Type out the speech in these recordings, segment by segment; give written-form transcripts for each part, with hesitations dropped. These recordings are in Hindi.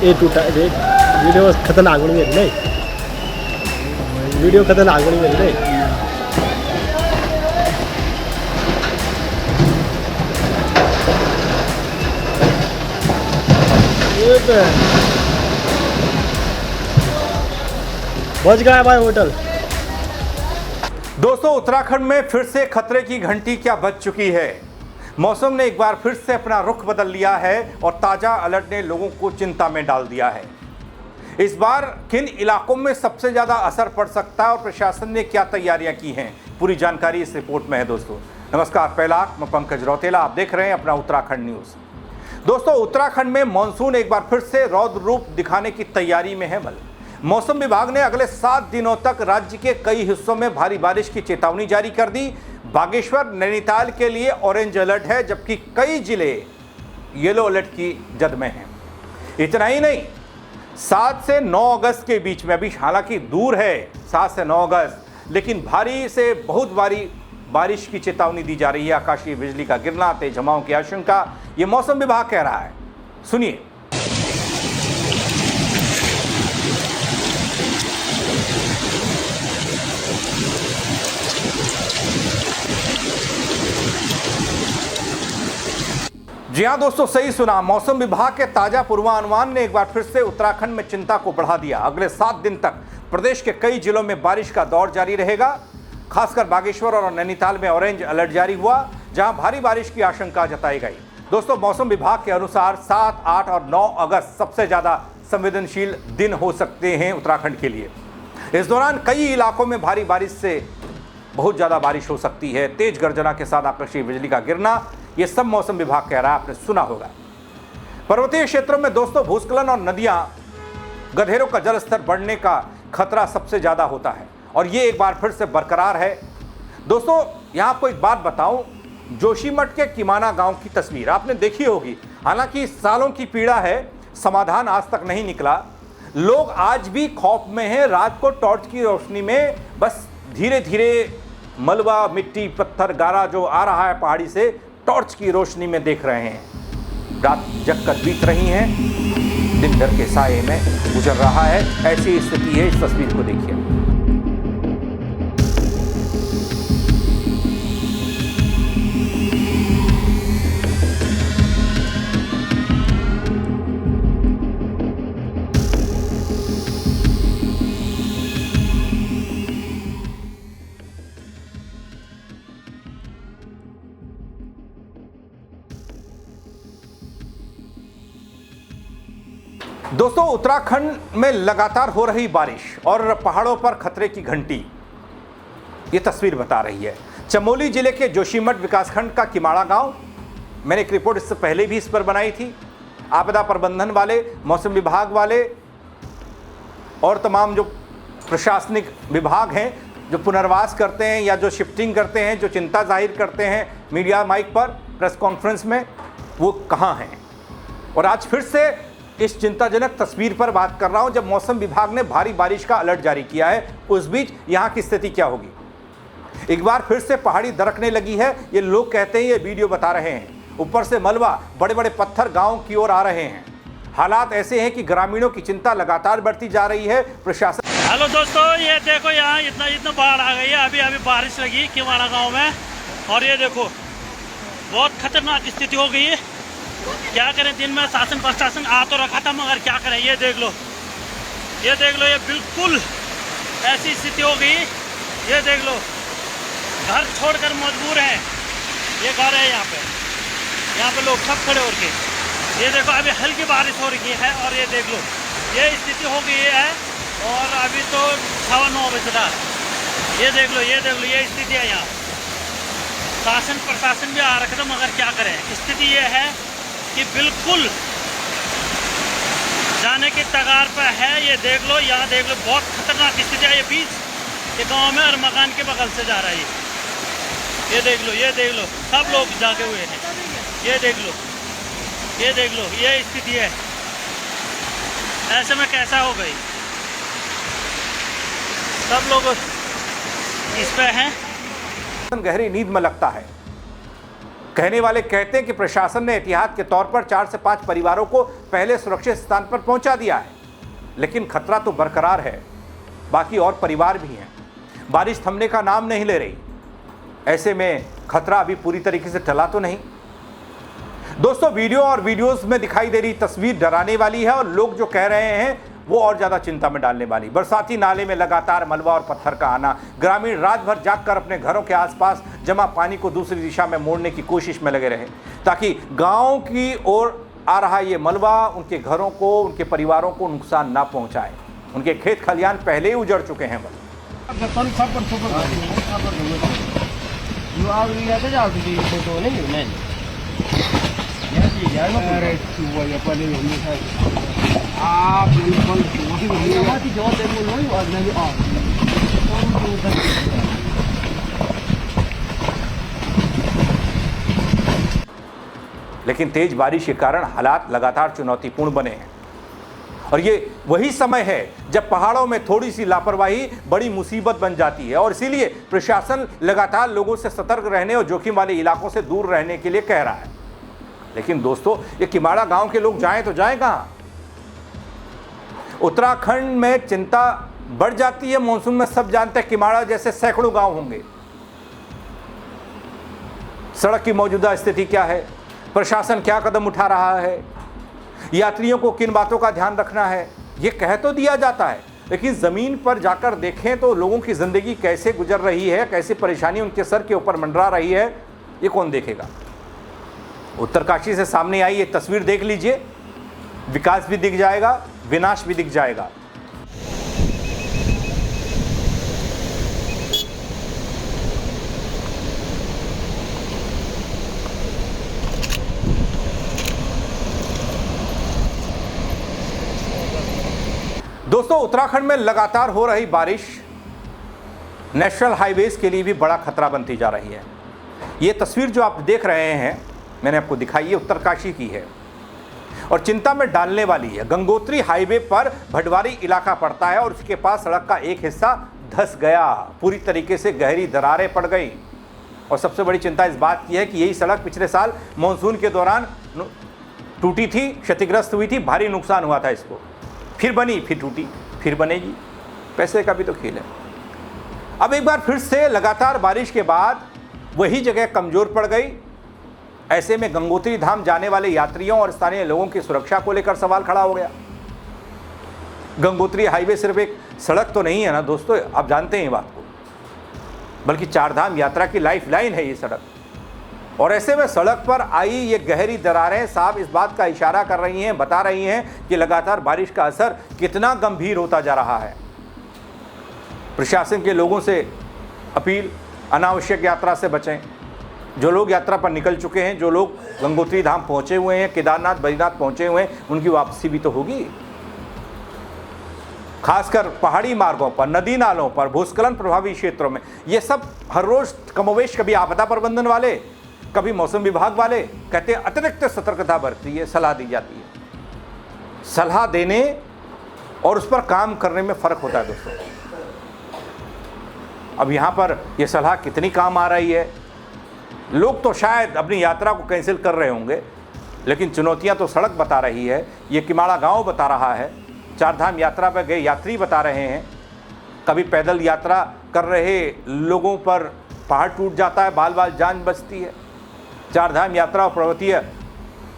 ये टूटा वीडियो खतरनाक बनी मेरी नहीं, वीडियो खतरनाक बनी मेरी नहीं। बच गया भाई होटल। दोस्तों, उत्तराखंड में फिर से खतरे की घंटी क्या बज चुकी है। मौसम ने एक बार फिर से अपना रुख बदल लिया है और ताज़ा अलर्ट ने लोगों को चिंता में डाल दिया है। इस बार किन इलाकों में सबसे ज़्यादा असर पड़ सकता है और प्रशासन ने क्या तैयारियां की हैं, पूरी जानकारी इस रिपोर्ट में है। दोस्तों नमस्कार, पहला मैं पंकज रौतेला, आप देख रहे हैं अपना उत्तराखंड न्यूज़। दोस्तों, उत्तराखंड में मानसून एक बार फिर से रौद्र रूप दिखाने की तैयारी में है। मौसम विभाग ने अगले 7 दिनों तक राज्य के कई हिस्सों में भारी बारिश की चेतावनी जारी कर दी। बागेश्वर, नैनीताल के लिए ऑरेंज अलर्ट है, जबकि कई जिले येलो अलर्ट की जद में हैं। इतना ही नहीं, 7 से 9 अगस्त के बीच में, अभी हालांकि दूर है 7 से 9 अगस्त, लेकिन भारी से बहुत भारी बारिश की चेतावनी दी जा रही है। आकाशीय बिजली का गिरना, तेज हवाओं की आशंका, ये मौसम विभाग कह रहा है। सुनिए। जी हाँ दोस्तों, सही सुना। मौसम विभाग के ताजा पूर्वानुमान ने एक बार फिर से उत्तराखंड में चिंता को बढ़ा दिया। अगले 7 दिन तक प्रदेश के कई जिलों में बारिश का दौर जारी रहेगा। खासकर बागेश्वर और नैनीताल में ऑरेंज अलर्ट जारी हुआ, जहां भारी बारिश की आशंका जताई गई। दोस्तों, मौसम विभाग के अनुसार 7, 8 और 9 अगस्त सबसे ज्यादा संवेदनशील दिन हो सकते हैं उत्तराखंड के लिए। इस दौरान कई इलाकों में भारी बारिश से बहुत ज्यादा बारिश हो सकती है। तेज गर्जना के साथ आकाशीय बिजली का गिरना, ये सब मौसम विभाग कह रहा है, आपने सुना होगा। पर्वतीय क्षेत्रों में दोस्तों भूस्खलन और नदियां, गधेरों का जलस्तर बढ़ने का खतरा सबसे ज्यादा होता है और ये एक बार फिर से बरकरार है। दोस्तों, यहां आपको एक बात बताऊं, जोशीमठ के किमाना गांव की तस्वीर आपने देखी होगी। हालांकि सालों की पीड़ा है, समाधान आज तक नहीं निकला। लोग आज भी खौफ में हैं। रात को टॉर्च की रोशनी में बस धीरे धीरे मलबा, मिट्टी, पत्थर, गारा जो आ रहा है पहाड़ी से, टॉर्च की रोशनी में देख रहे हैं। रात जगकर बीत रही है, दिन डर के साये में गुजर रहा है। ऐसी स्थिति है। इस तस्वीर को देखिए। दोस्तों, उत्तराखंड में लगातार हो रही बारिश और पहाड़ों पर खतरे की घंटी, ये तस्वीर बता रही है। चमोली जिले के जोशीमठ विकासखंड का किमाड़ा गांव, मैंने एक रिपोर्ट इससे पहले भी इस पर बनाई थी। आपदा प्रबंधन वाले, मौसम विभाग वाले और तमाम जो प्रशासनिक विभाग हैं, जो पुनर्वास करते हैं या जो शिफ्टिंग करते हैं, जो चिंता जाहिर करते हैं मीडिया माइक पर, प्रेस कॉन्फ्रेंस में, वो कहाँ हैं। और आज फिर से इस चिंताजनक तस्वीर पर बात कर रहा हूं, जब मौसम विभाग ने भारी बारिश का अलर्ट जारी किया है। उस बीच यहां की स्थिति क्या होगी। एक बार फिर से पहाड़ी दरकने लगी है। ये लोग कहते हैं, ये वीडियो बता रहे हैं, ऊपर से मलबा, बड़े बड़े पत्थर गांव की ओर आ रहे हैं। हालात ऐसे हैं कि ग्रामीणों की चिंता लगातार बढ़ती जा रही है। प्रशासन। हेलो दोस्तों, ये देखो यहाँ इतना बाढ़ आ गई है। अभी बारिश लगी किमाड़ा गाँव में और ये देखो बहुत खतरनाक स्थिति हो गई है। क्या करें, दिन में शासन प्रशासन आ तो रखा था, मगर क्या करें। ये देख लो, ये बिल्कुल ऐसी स्थिति हो गई। ये देख लो, घर छोड़कर मजबूर हैं। ये घर है यहाँ पे लोग सब खड़े होकर। ये देखो, अभी हल्की बारिश हो रही है और ये देख लो, ये स्थिति हो गई है। और अभी तो 9:15 बजे था। ये देख लो, ये स्थिति है यहाँ। शासन प्रशासन भी आ रखा था, मगर क्या करें। स्थिति ये है कि बिल्कुल जाने की तगार पर है। ये देख लो, यहाँ देख लो, बहुत खतरनाक स्थिति है। ये बीच ये गांव में और मकान के बगल से जा रहा है। ये देख लो, सब लोग जागे हुए हैं। ये देख लो, ये स्थिति है। ऐसे में कैसा हो गई, सब लोग इस पे हैं। गहरी नींद में लगता है। कहने वाले कहते हैं कि प्रशासन ने एहतियात के तौर पर 4 से 5 परिवारों को पहले सुरक्षित स्थान पर पहुंचा दिया है, लेकिन खतरा तो बरकरार है। बाकी और परिवार भी हैं। बारिश थमने का नाम नहीं ले रही। ऐसे में खतरा अभी पूरी तरीके से टला तो नहीं। दोस्तों, वीडियो और वीडियोस में दिखाई दे रही तस्वीर डराने वाली है और लोग जो कह रहे हैं वो और ज्यादा चिंता में डालने वाली। बरसाती नाले में लगातार मलबा और पत्थर का आना, ग्रामीण रात भर जागकर अपने घरों के आसपास जमा पानी को दूसरी दिशा में मोड़ने की कोशिश में लगे रहे, ताकि गांव की ओर आ रहा ये मलबा उनके घरों को, उनके परिवारों को नुकसान ना पहुंचाए। उनके खेत खलियान पहले ही उजड़ चुके हैं। लेकिन तेज बारिश के कारण हालात लगातार चुनौतीपूर्ण बने हैं और ये वही समय है जब पहाड़ों में थोड़ी सी लापरवाही बड़ी मुसीबत बन जाती है और इसीलिए प्रशासन लगातार लोगों से सतर्क रहने और जोखिम वाले इलाकों से दूर रहने के लिए कह रहा है। लेकिन दोस्तों, ये किमाड़ा गांव के लोग जाएं तो जाएं कहां? उत्तराखंड में चिंता बढ़ जाती है मॉनसून में। सब जानते हैं किमाड़ा जैसे सैकड़ों गांव होंगे। सड़क की मौजूदा स्थिति क्या है, प्रशासन क्या कदम उठा रहा है, यात्रियों को किन बातों का ध्यान रखना है, ये कह तो दिया जाता है, लेकिन ज़मीन पर जाकर देखें तो लोगों की ज़िंदगी कैसे गुजर रही है, कैसी परेशानी उनके सर के ऊपर मंडरा रही है, ये कौन देखेगा। उत्तरकाशी से सामने आई ये तस्वीर देख लीजिए। विकास भी दिख जाएगा, विनाश भी दिख जाएगा। दोस्तों, उत्तराखंड में लगातार हो रही बारिश नेशनल हाईवेज के लिए भी बड़ा खतरा बनती जा रही है। ये तस्वीर जो आप देख रहे हैं, मैंने आपको दिखाई है, उत्तरकाशी की है और चिंता में डालने वाली है। गंगोत्री हाईवे पर भटवारी इलाका पड़ता है और उसके पास सड़क का एक हिस्सा धंस गया, पूरी तरीके से गहरी दरारें पड़ गई। और सबसे बड़ी चिंता इस बात की है कि यही सड़क पिछले साल मानसून के दौरान टूटी थी, क्षतिग्रस्त हुई थी, भारी नुकसान हुआ था इसको। फिर बनी, फिर टूटी, फिर बनेगी। पैसे का भी तो खेल है। अब एक बार फिर से लगातार बारिश के बाद वही जगह कमजोर पड़ गई। ऐसे में गंगोत्री धाम जाने वाले यात्रियों और स्थानीय लोगों की सुरक्षा को लेकर सवाल खड़ा हो गया। गंगोत्री हाईवे सिर्फ एक सड़क तो नहीं है ना दोस्तों, आप जानते हैं ये बात को, बल्कि चारधाम यात्रा की लाइफलाइन है ये सड़क। और ऐसे में सड़क पर आई ये गहरी दरारें साफ इस बात का इशारा कर रही हैं, बता रही हैं कि लगातार बारिश का असर कितना गंभीर होता जा रहा है। प्रशासन के लोगों से अपील, अनावश्यक यात्रा से बचें। जो लोग यात्रा पर निकल चुके हैं, जो लोग गंगोत्री धाम पहुंचे हुए हैं, केदारनाथ बद्रीनाथ पहुंचे हुए हैं, उनकी वापसी भी तो होगी। खासकर पहाड़ी मार्गों पर, नदी नालों पर, भूस्खलन प्रभावित क्षेत्रों में ये सब हर रोज कमोवेश, कभी आपदा प्रबंधन वाले, कभी मौसम विभाग वाले कहते हैं अतिरिक्त सतर्कता बरती है, सलाह दी जाती है। सलाह देने और उस पर काम करने में फ़र्क होता है दोस्तों। अब यहाँ पर यह सलाह कितनी काम आ रही है, लोग तो शायद अपनी यात्रा को कैंसिल कर रहे होंगे, लेकिन चुनौतियाँ तो सड़क बता रही है, ये किमाड़ा गांव बता रहा है, चारधाम यात्रा पर गए यात्री बता रहे हैं। कभी पैदल यात्रा कर रहे लोगों पर पहाड़ टूट जाता है, बाल बाल जान बचती है। चारधाम यात्रा और पर्वतीय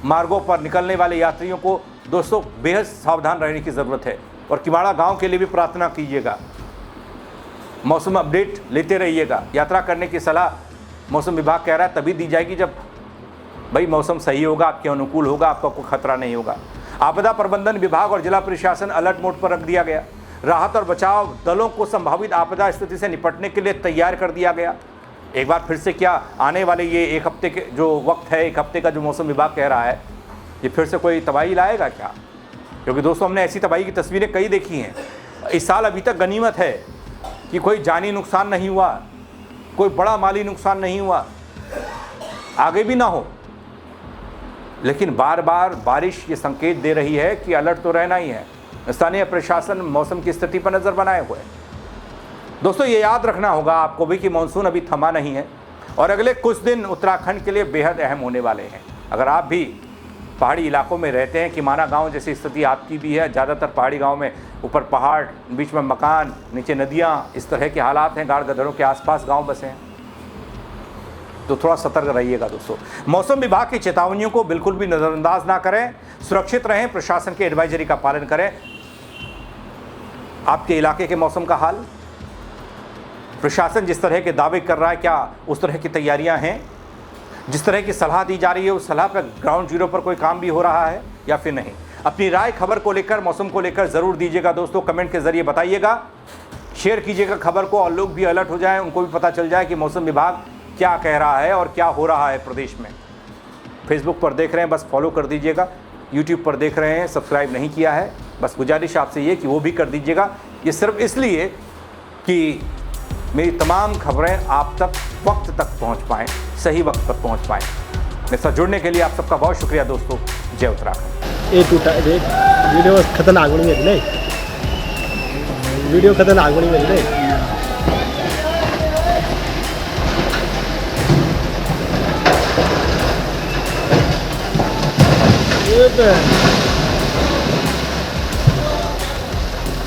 मार्गों पर निकलने वाले यात्रियों को दोस्तों बेहद सावधान रहने की ज़रूरत है। और किमाड़ा गांव के लिए भी प्रार्थना कीजिएगा, मौसम अपडेट लेते रहिएगा। यात्रा करने की सलाह मौसम विभाग कह रहा है तभी दी जाएगी जब भाई मौसम सही होगा, आपके अनुकूल होगा, आपका कोई खतरा नहीं होगा। आपदा प्रबंधन विभाग और जिला प्रशासन अलर्ट मोड पर रख दिया गया। राहत और बचाव दलों को संभावित आपदा स्थिति से निपटने के लिए तैयार कर दिया गया। एक बार फिर से क्या आने वाले ये एक हफ्ते के जो वक्त है, एक हफ्ते का जो मौसम विभाग कह रहा है, ये फिर से कोई तबाही लाएगा क्या? क्योंकि दोस्तों हमने ऐसी तबाही की तस्वीरें कई देखी हैं। इस साल अभी तक गनीमत है कि कोई जानी नुकसान नहीं हुआ, कोई बड़ा माली नुकसान नहीं हुआ, आगे भी ना हो। लेकिन बार बार बारिश ये संकेत दे रही है कि अलर्ट तो रहना ही है। स्थानीय प्रशासन मौसम की स्थिति पर नज़र बनाए हुए है। दोस्तों ये याद रखना होगा आपको भी कि मानसून अभी थमा नहीं है और अगले कुछ दिन उत्तराखंड के लिए बेहद अहम होने वाले हैं। अगर आप भी पहाड़ी इलाकों में रहते हैं, किमाना गांव जैसी स्थिति आपकी भी है, ज़्यादातर पहाड़ी गांव में ऊपर पहाड़, बीच में मकान, नीचे नदियां, इस तरह के हालात हैं, गाड़ गदरों के आसपास गांव बसे हैं, तो थोड़ा सतर्क रहिएगा दोस्तों। मौसम विभाग की चेतावनियों को बिल्कुल भी नज़रअंदाज ना करें, सुरक्षित रहें, प्रशासन के एडवाइजरी का पालन करें। आपके इलाके के मौसम का हाल, प्रशासन जिस तरह के दावे कर रहा है, क्या उस तरह की तैयारियां हैं? जिस तरह की सलाह दी जा रही है उस सलाह पर ग्राउंड जीरो पर कोई काम भी हो रहा है या फिर नहीं? अपनी राय खबर को लेकर, मौसम को लेकर ज़रूर दीजिएगा दोस्तों, कमेंट के ज़रिए बताइएगा, शेयर कीजिएगा खबर को, और लोग भी अलर्ट हो जाएं, उनको भी पता चल जाए कि मौसम विभाग क्या कह रहा है और क्या हो रहा है प्रदेश में। फेसबुक पर देख रहे हैं, बस फॉलो कर दीजिएगा। यूट्यूब पर देख रहे हैं, सब्सक्राइब नहीं किया है, बस गुजारिश आपसे ये कि वो भी कर दीजिएगा। ये सिर्फ इसलिए कि मेरी तमाम खबरें आप तक वक्त तक पहुंच पाएँ, सही वक्त पर पहुंच पाएँ। मेरे साथ जुड़ने के लिए आप सबका बहुत शुक्रिया दोस्तों। जय उत्तराखंड। ये टूटा देख, वीडियो खतरनाक बनी मेरी नहीं, वीडियो खतरनाक बनी मेरी नहीं।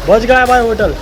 बच गया भाई होटल।